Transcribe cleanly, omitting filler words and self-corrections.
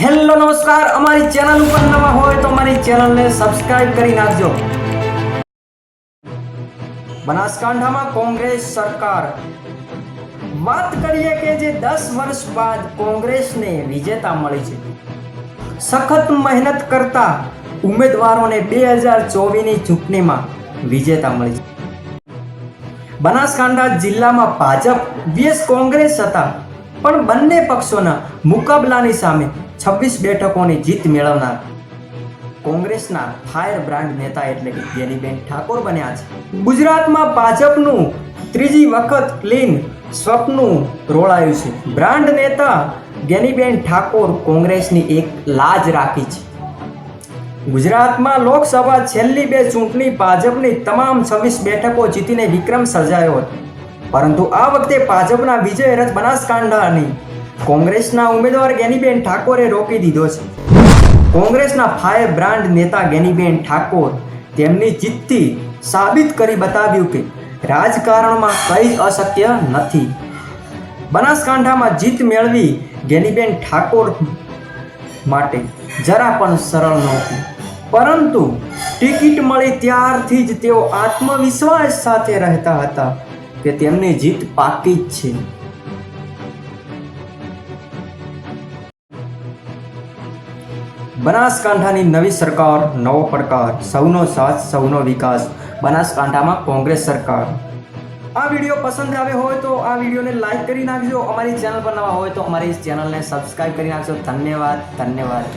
Hello નમસ્કાર, અમારી channel ઉપર નવા હોય તો અમારી ચેનલને સબસ્ક્રાઇબ કરી નાખજો। બનાસકાંઠામાં કોંગ્રેસ સરકાર। વાત કરીએ કે જે 10 વર્ષ બાદ કોંગ્રેસને વિજેતા મળી છે। સખત મહેનત કરતા ઉમેદવારોને 2024ની ચૂંટણીમાં વિજેતા મળી છે। બનાસકાંઠા જિલ્લામાં ભાજપ vs કોંગ્રેસ હતા, પણ બંને પક્ષોના મુકાબલાની સામે 26 બેઠકોની જીત મેળવનાર કોંગ્રેસના ફાયર બ્રાન્ડ નેતા એટલે કે ગેનીબેન ઠાકોર બન્યા છે। ગુજરાતમાં ભાજપનું ત્રીજી વખત ક્લીન સ્વપ્નું રોળાયું છે। બ્રાન્ડ નેતા ગેનીબેન ઠાકોર કોંગ્રેસની એક લાજ રાખી છે। ગુજરાતમાં લોકસભા છેલ્લી બે ચૂંટણી ભાજપની તમામ 26 બેઠકો જીતીને વિક્રમ સર્જાયો હતો, પરંતુ આ વખતે ભાજપના વિજય રથ બનાસકાંઠાની કોંગ્રેસના ઉમેદવાર ગેનીબેન ઠાકોરે રોકી દીધો છે। કોંગ્રેસના ફાયર બ્રાન્ડ નેતા ગેનીબેન ઠાકોર તેમની જીતથી સાબિત કરી બતાવ્યું કે રાજકારણમાં કંઈ અશક્ય નથી। બનાસકાંઠામાં જીત મેળવી ગેનીબેન ઠાકોર માટે જરા પણ સરળ નહોતું, પરંતુ ટિકિટ મળી ત્યારથી જ તેઓ આત્મવિશ્વાસ સાથે રહેતા હતા કે તેમની જીત પાકી જ છે। બનાસકાંઠાની નવી સરકાર, નવો પડકાર, સૌનો સાથ, સૌનો વિકાસ, બનાસકાંઠામાં કોંગ્રેસ સરકાર। આ વિડીયો પસંદ આવ્યો હોય તો આ વિડીયોને લાઈક કરી નાખજો। અમારી ચેનલ પર નવા હોય તો અમારી ચેનલને સબસ્ક્રાઇબ કરી નાખજો। ધન્યવાદ।